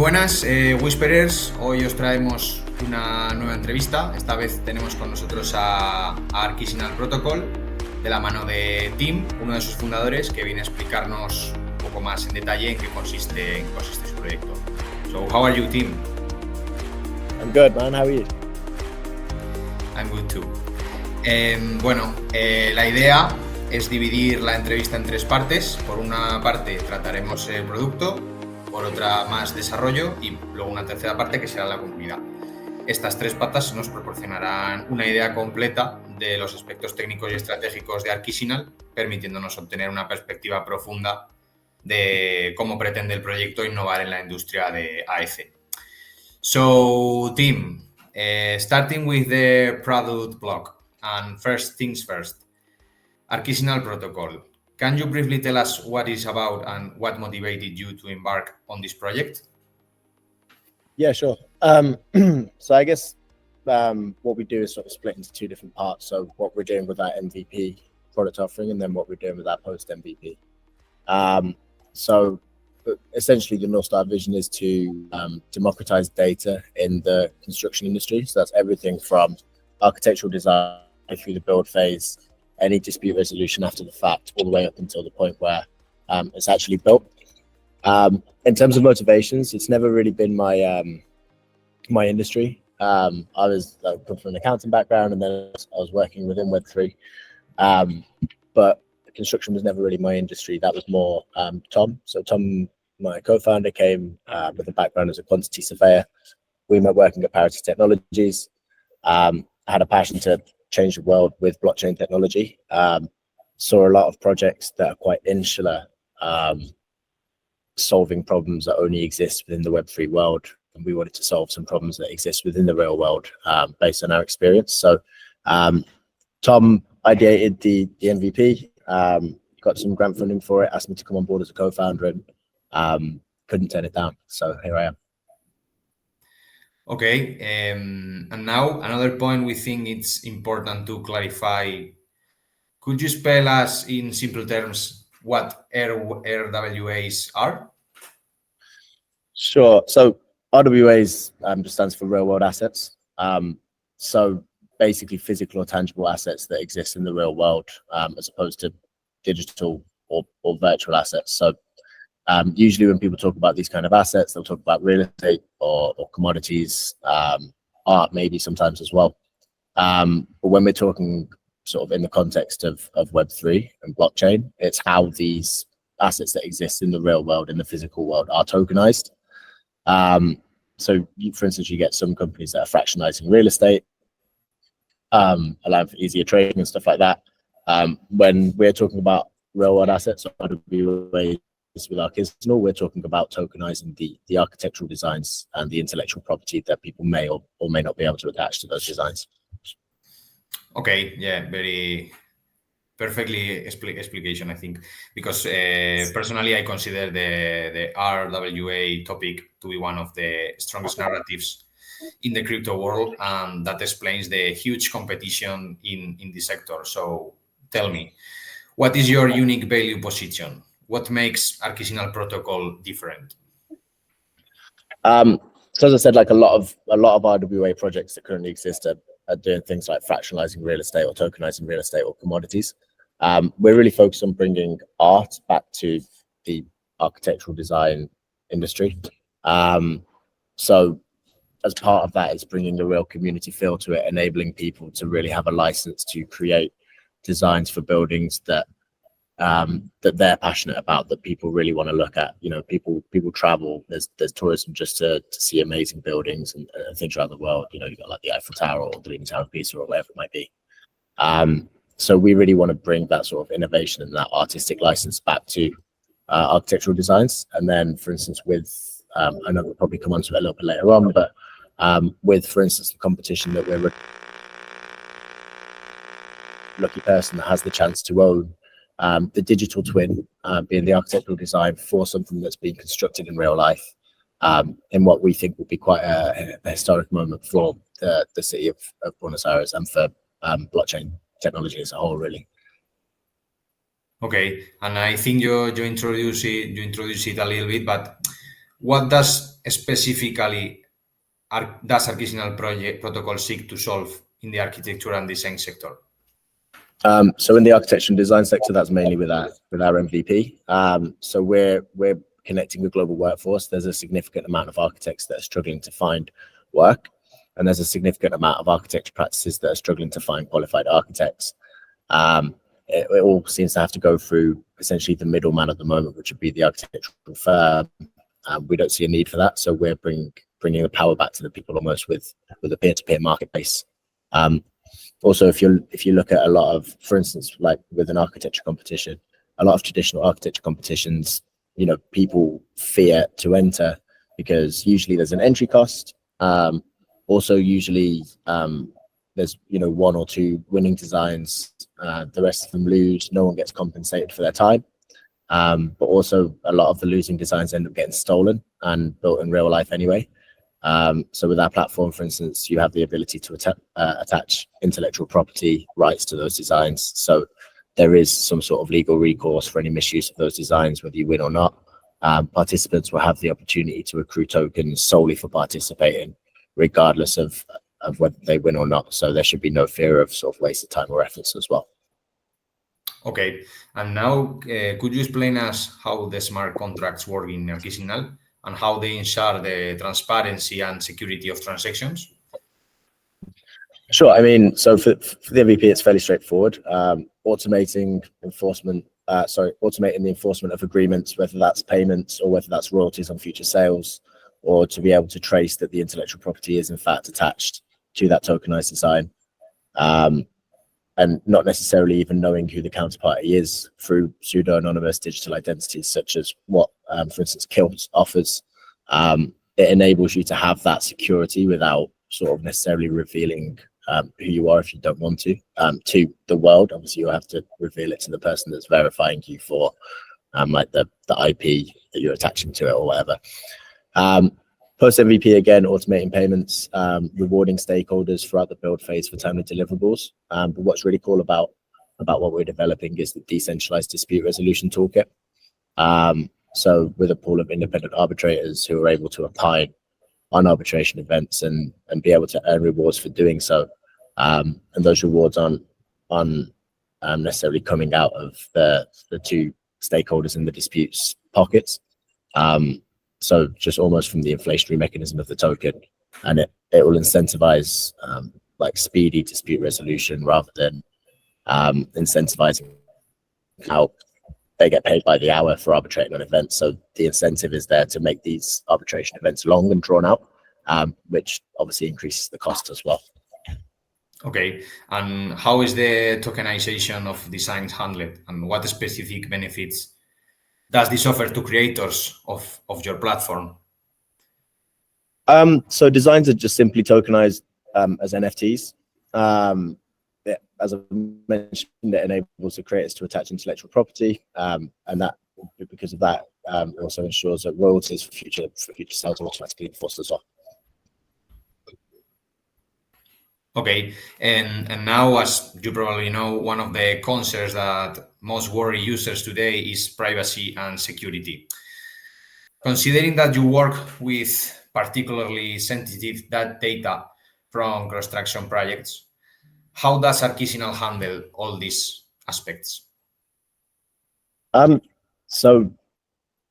buenas, Whisperers. Hoy os traemos una nueva entrevista. Esta vez tenemos con nosotros a Archisinal Protocol, de la mano de Tim, uno de sus fundadores, que viene a explicarnos un poco más en detalle en qué consiste su proyecto. So, how are you, Tim? I'm good, man. How are you? I'm good too. La idea es dividir la entrevista en tres partes. Por una parte trataremos el producto, por otra más desarrollo y luego una tercera parte que será la comunidad. Estas tres patas nos proporcionarán una idea completa de los aspectos técnicos y estratégicos de Archisinal, permitiéndonos obtener una perspectiva profunda de cómo pretende el proyecto innovar en la industria de AEC. So, Tim, starting with the product block, and first things first, Archisinal Protocol. Can you briefly tell us what it's about and what motivated you to embark on this project? Yeah, sure. So I guess what we do is sort of split into two different parts. So what we're doing with our MVP product offering, and then what we're doing with our post MVP. So essentially, the North Star vision is to democratize data in the construction industry. So that's everything from architectural design through the build phase, any dispute resolution after the fact, all the way up until the point where it's actually built. In terms of motivations, it's never really been my industry. I come from an accounting background, and then I was working within Web3. But construction was never really my industry. That was more Tom. So Tom, my co-founder, came with a background as a quantity surveyor. We met working at Parity Technologies. I had a passion to change the world with blockchain technology. Saw a lot of projects that are quite insular, solving problems that only exist within the Web3 world. And we wanted to solve some problems that exist within the real world based on our experience. So Tom ideated the MVP, got some grant funding for it, asked me to come on board as a co-founder, and couldn't turn it down. So here I am. Okay, and now another point we think it's important to clarify. Could you spell us in simple terms what RWAs are? Sure. So RWAs just stands for real world assets. So basically physical or tangible assets that exist in the real world, as opposed to digital or virtual assets. So usually when people talk about these kind of assets, they'll talk about real estate or commodities, art maybe sometimes as well. But when we're talking sort of in the context of Web3 and blockchain, it's how these assets that exist in the real world, in the physical world, are tokenized. So for instance, you get some companies that are fractionalizing real estate, allowing for easier trading and stuff like that. When we're talking about real world assets or RWAs with Archisinal, we're talking about tokenizing the architectural designs and the intellectual property that people may or may not be able to attach to those designs. Okay, yeah, very perfectly explication, I think, because personally I consider the RWA topic to be one of the strongest narratives in the crypto world, and that explains the huge competition in the sector. So tell me, what is your unique value position? What makes Archisinal Protocol different? So as I said, like a lot of RWA projects that currently exist are doing things like fractionalizing real estate or tokenizing real estate or commodities. We're really focused on bringing art back to the architectural design industry. So as part of that is bringing the real community feel to it, enabling people to really have a license to create designs for buildings that they're passionate about, that people really want to look at. You know, people travel. There's tourism just to see amazing buildings and things around the world. You know, you've got like the Eiffel Tower or the Leaning Tower of Pisa or whatever it might be. So we really want to bring that sort of innovation and that artistic license back to architectural designs. And then, for instance, with I know we'll probably come on to it a little bit later on, but with, for instance, the competition that we're lucky person that has the chance to own the digital twin, being the architectural design for something that's being constructed in real life, in what we think will be quite a historic moment for the city of Buenos Aires and for blockchain technology as a whole, really. Okay, and I think you introduce it a little bit, but What does specifically does Archisinal protocol seek to solve in the architecture and design sector? So in the architecture and design sector, that's mainly with our MVP. So we're connecting a global workforce. There's a significant amount of architects that are struggling to find work, and there's a significant amount of architecture practices that are struggling to find qualified architects. It all seems to have to go through essentially the middleman at the moment, which would be the architectural firm. We don't see a need for that, so we're bringing the power back to the people almost with a peer-to-peer marketplace. Also, if you look at a lot of, for instance, like with an architecture competition, a lot of traditional architecture competitions, people fear to enter because usually there's an entry cost. Also, usually there's one or two winning designs, the rest of them lose. No one gets compensated for their time. But also a lot of the losing designs end up getting stolen and built in real life anyway. So with our platform, for instance, you have the ability to attach intellectual property rights to those designs. So there is some sort of legal recourse for any misuse of those designs, whether you win or not. Participants will have the opportunity to accrue tokens solely for participating, regardless of whether they win or not. So there should be no fear of sort of wasted time or efforts as well. Okay, and now could you explain us how the smart contracts work in Archisinal and how they ensure the transparency and security of transactions? Sure. I mean, so for the MVP, it's fairly straightforward. Automating the enforcement of agreements, whether that's payments or whether that's royalties on future sales, or to be able to trace that the intellectual property is in fact attached to that tokenized design. And not necessarily even knowing who the counterparty is through pseudo-anonymous digital identities, such as what, for instance, Kilt offers. It enables you to have that security without sort of necessarily revealing who you are if you don't want to the world. Obviously, you have to reveal it to the person that's verifying you for like the IP that you're attaching to it or whatever. Post MVP, again, automating payments, rewarding stakeholders throughout the build phase for timely deliverables. But what's really cool about what we're developing is the decentralized dispute resolution toolkit. So with a pool of independent arbitrators who are able to opine on arbitration events and be able to earn rewards for doing so. And those rewards aren't necessarily coming out of the two stakeholders in the disputes pockets. So just almost from the inflationary mechanism of the token, and it will incentivize like speedy dispute resolution rather than incentivizing how they get paid by the hour for arbitrating on events. So the incentive is there to make these arbitration events long and drawn out, which obviously increases the cost as well. Okay, and how is the tokenization of designs handled, and what specific benefits does this offer to creators of your platform? So designs are just simply tokenized as NFTs. As I mentioned, it enables the creators to attach intellectual property, and that, because of that, also ensures that royalties for future sales are automatically enforced as well. Okay, and now, as you probably know, one of the concerns that most worry users today is privacy and security. Considering that you work with particularly sensitive data from construction projects, how does Archisinal handle all these aspects? So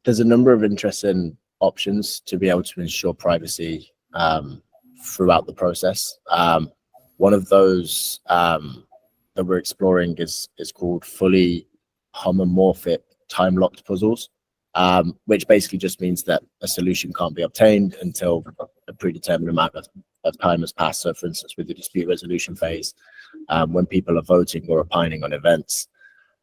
there's a number of interesting options to be able to ensure privacy throughout the process. One of those that we're exploring is called fully homomorphic time-locked puzzles, which basically just means that a solution can't be obtained until a predetermined amount of time has passed. So for instance, with the dispute resolution phase, when people are voting or opining on events,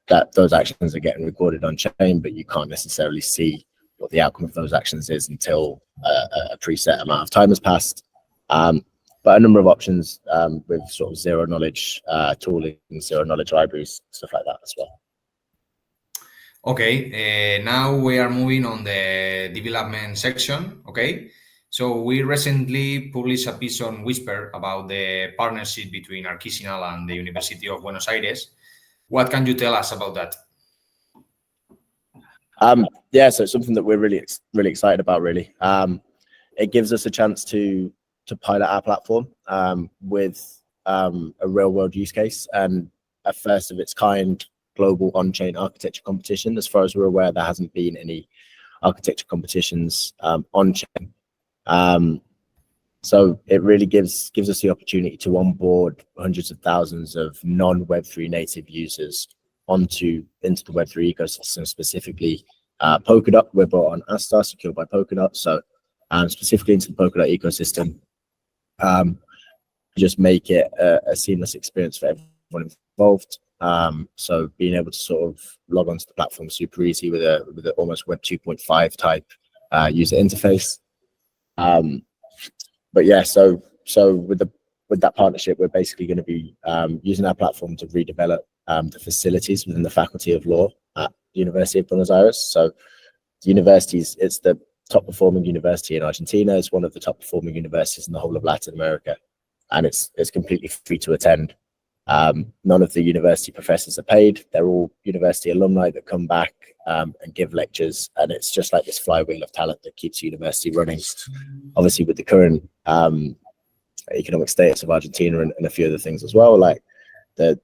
that those actions are getting recorded on chain, but you can't necessarily see what the outcome of those actions is until a preset amount of time has passed. But a number of options with sort of zero knowledge tooling, zero knowledge libraries, stuff like that as well. Okay, now we are moving on the development section. Okay, so we recently published a piece on Whispr about the partnership between Archisinal and the University of Buenos Aires. What can you tell us about that? Yeah, so it's something that we're really excited about. Really, it gives us a chance to pilot our platform with a real world use case and a first of its kind global on-chain architecture competition. As far as we're aware, there hasn't been any architecture competitions on-chain. So it really gives us the opportunity to onboard hundreds of thousands of non-Web3 native users into the Web3 ecosystem, specifically Polkadot. We're brought on Astar, secured by Polkadot. So specifically into the Polkadot ecosystem, just make it a seamless experience for everyone involved. So being able to sort of log onto the platform super easy with a almost Web 2.5 type user interface. But yeah, so with that partnership, we're basically going to be using our platform to redevelop the facilities within the Faculty of Law at the University of Buenos Aires. So the universities, it's the top performing university in Argentina. It's one of the top performing universities in the whole of Latin America, and it's completely free to attend. None of the university professors are paid. They're all university alumni that come back and give lectures, and it's just like this flywheel of talent that keeps the university running. Obviously, with the current economic status of Argentina and a few other things as well, like the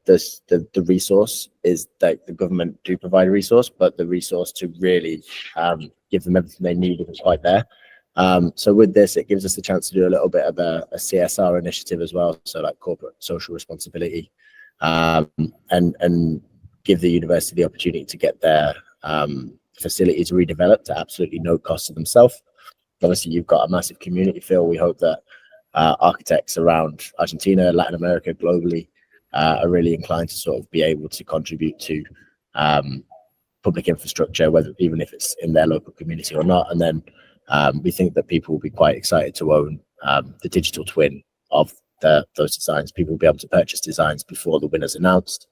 resource is that the government do provide a resource, but the resource to really give them everything they need isn't quite there. So with this, it gives us the chance to do a little bit of a CSR initiative as well, so like corporate social responsibility, and give the university the opportunity to get their facilities redeveloped at absolutely no cost to themselves. Obviously, you've got a massive community feel. We hope that architects around Argentina, Latin America, globally are really inclined to sort of be able to contribute to public infrastructure, whether even if it's in their local community or not. And then we think that people will be quite excited to own the digital twin of those designs. People will be able to purchase designs before the winner's announced,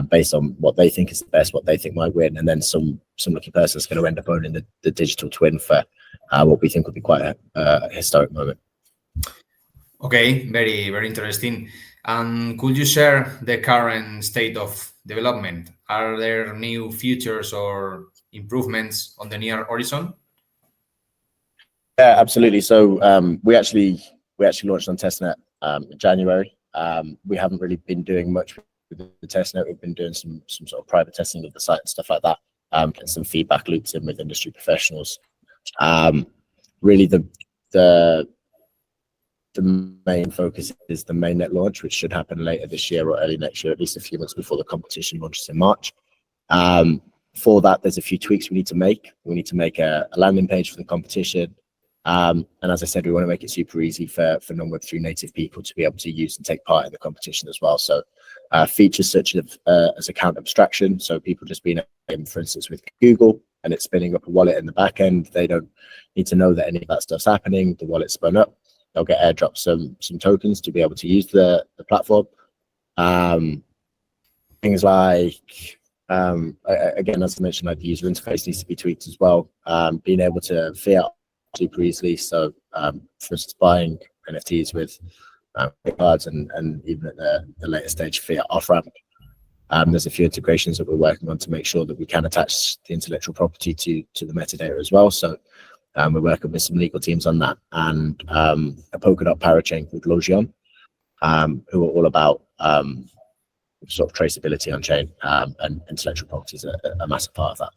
based on what they think is the best, what they think might win, and then some lucky person is going to end up owning the digital twin for what we think will be quite a historic moment. Okay, very, very interesting. And could you share the current state of development? Are there new features or improvements on the near horizon? Yeah, absolutely. So we actually launched on testnet in January. We haven't really been doing much with the testnet. We've been doing some sort of private testing of the site and stuff like that, getting some feedback loops in with industry professionals. Really, the main focus is the mainnet launch, which should happen later this year or early next year, at least a few months before the competition launches in March. For that, there's a few tweaks we need to make. We need to make a landing page for the competition. And as I said, we want to make it super easy for non-Web3 native people to be able to use and take part in the competition as well. So features such as account abstraction, so people just being, for instance, with Google, and it's spinning up a wallet in the back end. They don't need to know that any of that stuff's happening. The wallet's spun up. They'll get airdropped some tokens to be able to use the platform. Things like, again, as I mentioned, like the user interface needs to be tweaked as well. Being able to fiat super easily. So, for instance, buying NFTs with cards and even at the later stage fiat off ramp. There's a few integrations that we're working on to make sure that we can attach the intellectual property to the metadata as well. So we're working with some legal teams on that, and a Polkadot parachain called Logion, who are all about sort of traceability on chain, and intellectual property is a massive part of that.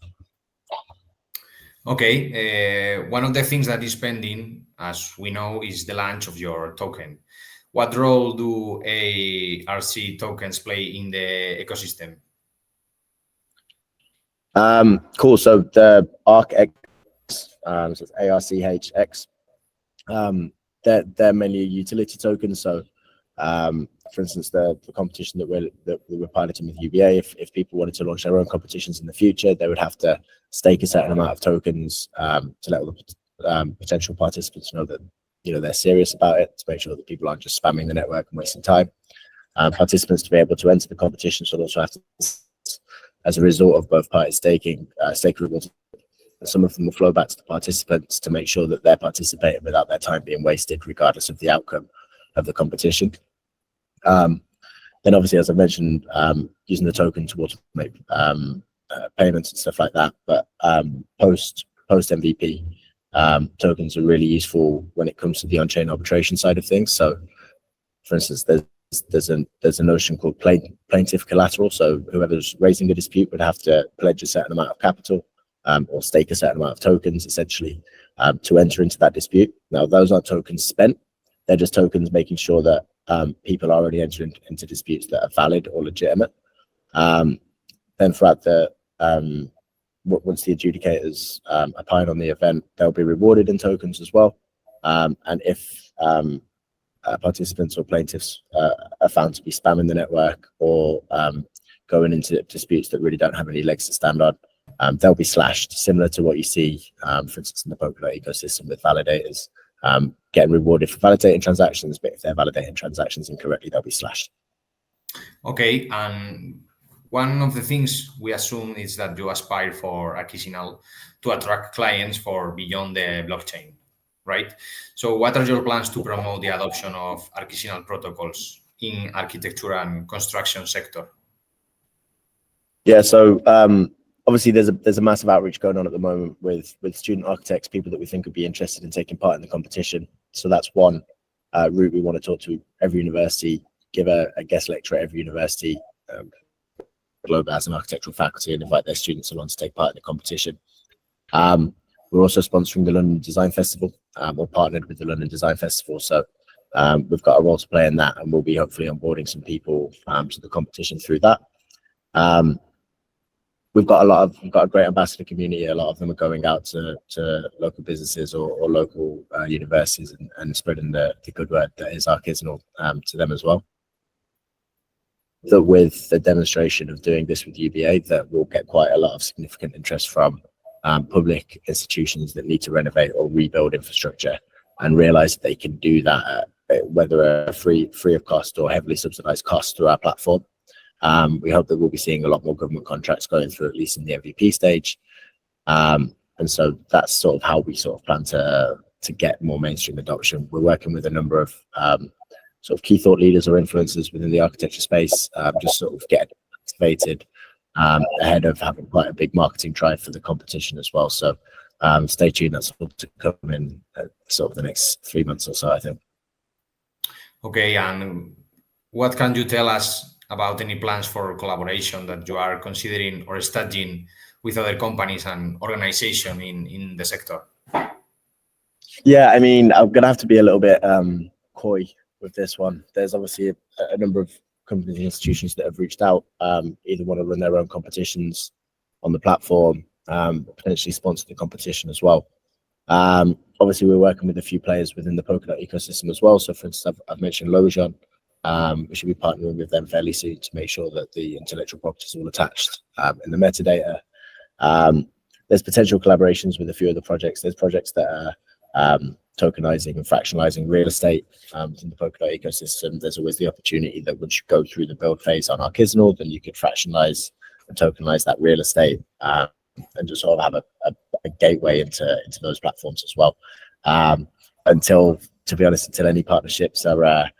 Okay, one of the things that is pending, as we know, is the launch of your token. What role do ARC tokens play in the ecosystem? Cool. So the ARCX, so it's ARCHX, they're mainly a utility token. So, for instance, the competition that we're piloting with UBA, if people wanted to launch their own competitions in the future, they would have to stake a certain amount of tokens to let all the potential participants know that they're serious about it, to make sure that people aren't just spamming the network and wasting time. Participants to be able to enter the competition should also have to, as a result of both parties staking, stake rewards. Some of them will flow back to the participants to make sure that they're participating without their time being wasted, regardless of the outcome of the competition. Then obviously, as I mentioned, using the token to automate payments and stuff like that. But post MVP, tokens are really useful when it comes to the on-chain arbitration side of things. So, for instance, there's a notion called plaintiff collateral. So whoever's raising a dispute would have to pledge a certain amount of capital or stake a certain amount of tokens, essentially, to enter into that dispute. Now, those aren't tokens spent; they're just tokens making sure that people are already entering into disputes that are valid or legitimate. Then throughout the once the adjudicators opine on the event, they'll be rewarded in tokens as well. And if participants or plaintiffs are found to be spamming the network or going into disputes that really don't have any legs to stand on, they'll be slashed, similar to what you see, for instance, in the Polkadot ecosystem with validators getting rewarded for validating transactions, but if they're validating transactions incorrectly, they'll be slashed. Okay, and one of the things we assume is that you aspire for Archisinal to attract clients for beyond the blockchain, right? So what are your plans to promote the adoption of Archisinal protocols in architecture and construction sector? Yeah, so obviously there's a massive outreach going on at the moment with student architects, people that we think would be interested in taking part in the competition. So that's one route we want to talk to every university, give a guest lecture at every university, globe as an architectural faculty, and invite their students along to take part in the competition. We're also sponsoring the London Design Festival. We're partnered with the London Design Festival, so we've got a role to play in that, and we'll be hopefully onboarding some people to the competition through that. We've got a great ambassador community. A lot of them are going out to local businesses or local universities and spreading the good word that is Archisinal to them as well. That with the demonstration of doing this with UBA, that we'll get quite a lot of significant interest from public institutions that need to renovate or rebuild infrastructure and realize that they can do that whether free of cost or heavily subsidized cost through our platform. We hope that we'll be seeing a lot more government contracts going through, at least in the MVP stage. And so that's sort of how we sort of plan to get more mainstream adoption. We're working with a number of sort of key thought leaders or influencers within the architecture space, just sort of get activated ahead of having quite a big marketing drive for the competition as well. So stay tuned. That's all to come in sort of the next 3 months or so, I think. Okay, and what can you tell us about any plans for collaboration that you are considering or studying with other companies and organizations in the sector? Yeah, I mean, I'm going to have to be a little bit coy with this one. There's obviously a number of companies and institutions that have reached out, either want to run their own competitions on the platform, potentially sponsor the competition as well. Obviously, we're working with a few players within the Polkadot ecosystem as well. So, for instance, I've mentioned Lojan. We should be partnering with them fairly soon to make sure that the intellectual property is all attached in the metadata. There's potential collaborations with a few of the projects. There's projects that are tokenizing and fractionalizing real estate in the Polkadot ecosystem. There's always the opportunity that once you go through the build phase on Archisinal, then you could fractionalize and tokenize that real estate and just sort of have a gateway into those platforms as well. Until any partnerships are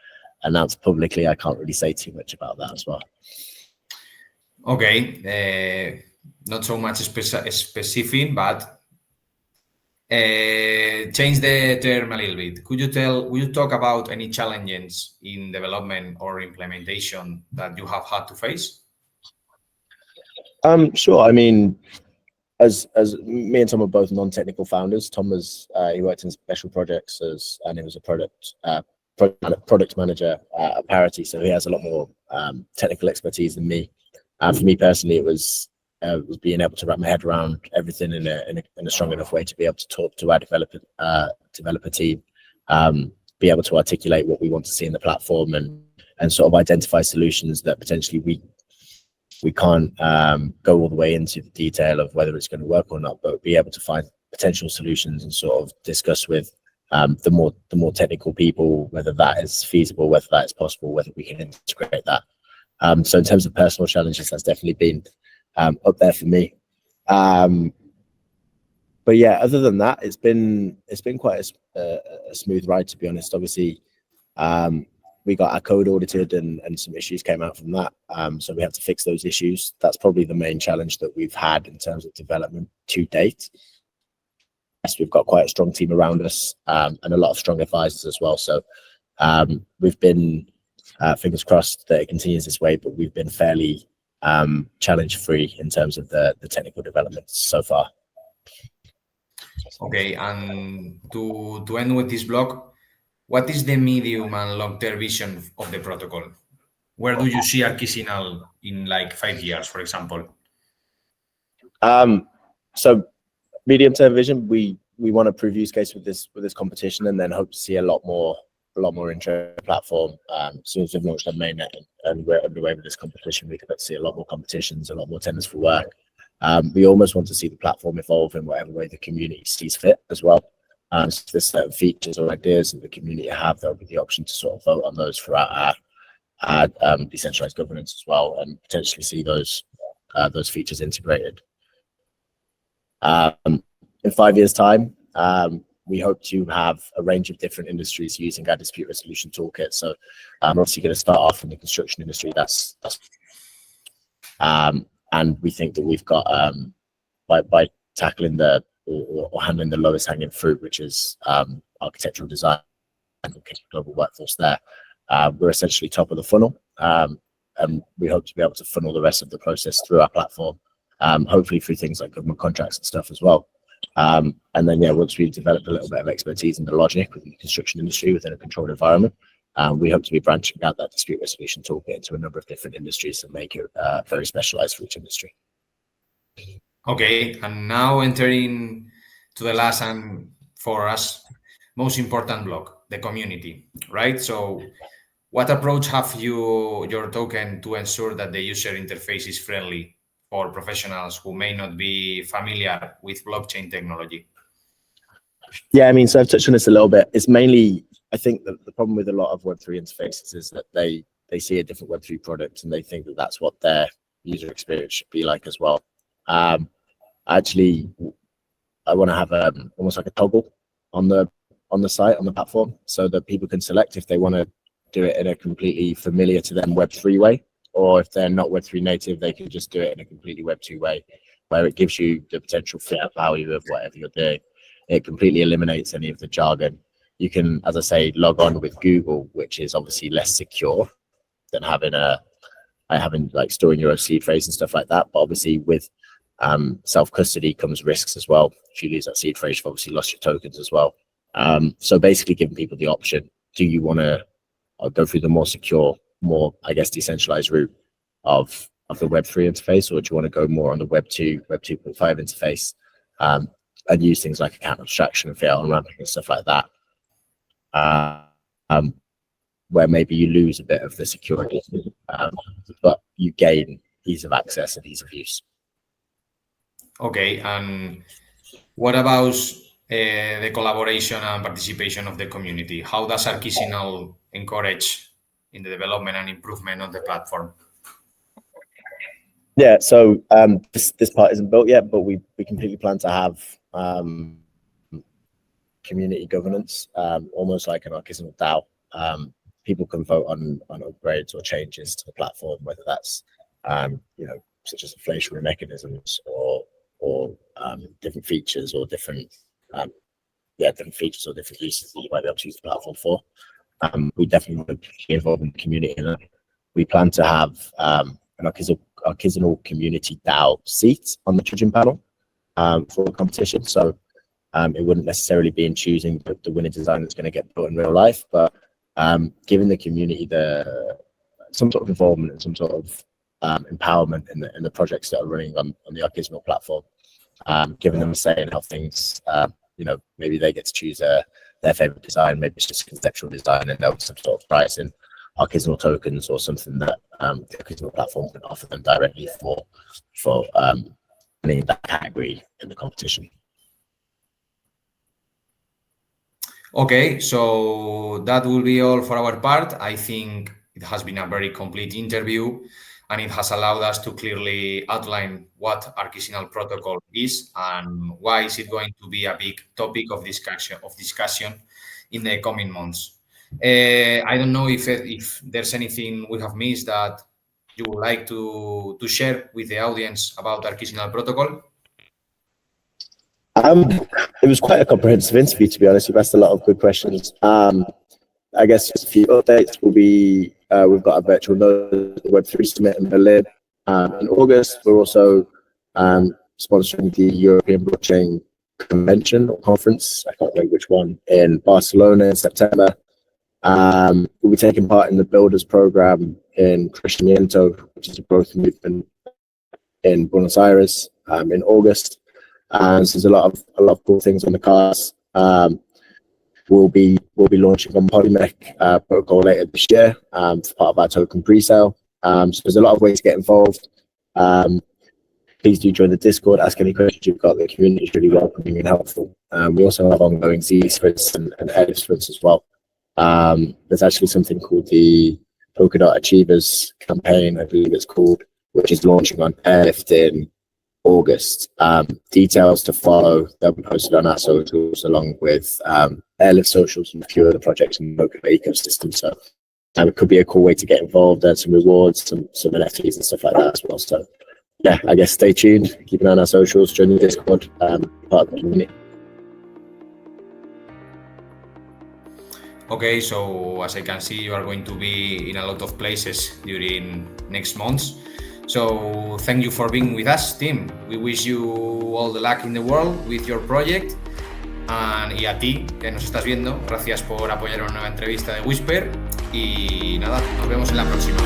announced publicly, I can't really say too much about that as well. Okay, not so much specific, but change the term a little bit. Will you talk about any challenges in development or implementation that you have had to face? Sure. I mean, as me and Tom are both non-technical founders. Tom was he worked in special projects and he was a product manager at Parity, so he has a lot more technical expertise than me. For me personally, it was being able to wrap my head around everything in a strong enough way to be able to talk to our developer team, be able to articulate what we want to see in the platform, and sort of identify solutions that potentially we can't go all the way into the detail of whether it's going to work or not, but be able to find potential solutions and sort of discuss with the more technical people whether that is feasible, whether that is possible, whether we can integrate that. So in terms of personal challenges, that's definitely been up there for me. But yeah, other than that, it's been quite a smooth ride, to be honest. Obviously, we got our code audited and some issues came out from that. So we had to fix those issues. That's probably the main challenge that we've had in terms of development to date. Yes, we've got quite a strong team around us and a lot of strong advisors as well. So we've been, fingers crossed that it continues this way, but we've been fairly challenge-free in terms of the technical developments so far. Okay, and to end with this block, what is the medium and long-term vision of the protocol? Where do you see Archisinal in like 5 years, for example? So medium-term vision, we want to prove use case with this competition, and then hope to see a lot more interest in the platform. As soon as we've launched our mainnet and we're underway with this competition, we can see a lot more competitions, a lot more tenders for work. We almost want to see the platform evolve in whatever way the community sees fit as well. So there's certain features or ideas that the community have, there'll be the option to sort of vote on those throughout our decentralized governance as well, and potentially see those features integrated. In 5 years' time, we hope to have a range of different industries using our dispute resolution toolkit. So I'm obviously going to start off in the construction industry. And we think that we've got by tackling or handling the lowest hanging fruit, which is architectural design and global workforce there, we're essentially top of the funnel. And we hope to be able to funnel the rest of the process through our platform, hopefully through things like government contracts and stuff as well. And then, once we've developed a little bit of expertise in the logic within the construction industry within a controlled environment, we hope to be branching out that dispute resolution toolkit into a number of different industries and make it very specialized for each industry. Okay, and now entering to the last and for us most important block, the community, right? So what approach have your token to ensure that the user interface is friendly for professionals who may not be familiar with blockchain technology? Yeah, I mean, so I've touched on this a little bit. It's mainly, I think that the problem with a lot of Web3 interfaces is that they see a different Web3 product and they think that that's what their user experience should be like as well. Actually, I want to have almost like a toggle on the site, on the platform, so that people can select if they want to do it in a completely familiar to them Web3 way, or if they're not Web3 native, they can just do it in a completely Web2 way, where it gives you the potential fiat value of whatever you're doing. It completely eliminates any of the jargon. You can, as I say, log on with Google, which is obviously less secure than having like storing your own seed phrase and stuff like that. But obviously with self-custody comes risks as well. If you lose that seed phrase, you've obviously lost your tokens as well. So basically giving people the option, do you want to go through the more secure, more, I guess, decentralized route of the Web3 interface, or do you want to go more on the Web 2.5 interface, and use things like account abstraction and fiat on-ramping and stuff like that, where maybe you lose a bit of the security, but you gain ease of access and ease of use. Okay, and what about the collaboration and participation of the community? How does Archisinal encourage in the development and improvement of the platform? Yeah, so this part isn't built yet, but we completely plan to have community governance, almost like an Archisinal DAO. People can vote on upgrades or changes to the platform, whether that's such as inflationary mechanisms or different features or different features or different uses that you might be able to use the platform for. We definitely want to be involved in the community, and we plan to have an Archisinal community DAO seat on the judging panel for the competition. So it wouldn't necessarily be in choosing the winning design that's going to get built in real life, but giving the community some sort of involvement and some sort of empowerment in the projects that are running on the Archisinal platform, giving them a say in how things, maybe they get to choose their favorite design, maybe it's just conceptual design, and there'll be some sort of price in Archisinal tokens or something that the Archisinal platform can offer them directly for winning that category in the competition. Okay, so that will be all for our part. I think it has been a very complete interview, and it has allowed us to clearly outline what Archisinal protocol is and why is it going to be a big topic of discussion in the coming months. I don't know if there's anything we have missed that you would like to share with the audience about Archisinal protocol. It was quite a comprehensive interview, to be honest. You've asked a lot of good questions. I guess just a few updates will be, we've got a virtual Web3 Summit in Berlin in August. We're also sponsoring the European Blockchain Convention or Conference, I can't remember which one, in Barcelona in September. We'll be taking part in the Builders Program in Crecimiento, which is a growth movement in Buenos Aires in August. So there's a lot of cool things on the cards. We'll be launching on Polymech protocol later this year as part of our token pre-sale. So there's a lot of ways to get involved. Please do join the Discord, ask any questions you've got. The community is really welcoming and helpful. We also have ongoing Z sprints and edit sprints as well. There's actually something called the Polkadot Achievers campaign, I believe it's called, which is launching on Airlift in August. Details to follow, they'll be posted on our socials along with Airlift socials and a few other projects in the Polkadot ecosystem. So it could be a cool way to get involved. There's some rewards, some NFTs and stuff like that as well. So yeah, I guess stay tuned, keep an eye on our socials, join the Discord, part of the community. Okay, so as I can see, you are going to be in a lot of places during next months. So thank you for being with us, Tim. We wish you all the luck in the world with your project. Y a ti, que nos estás viendo, gracias por apoyar una nueva entrevista de Whispr. Y nada, nos vemos en la próxima.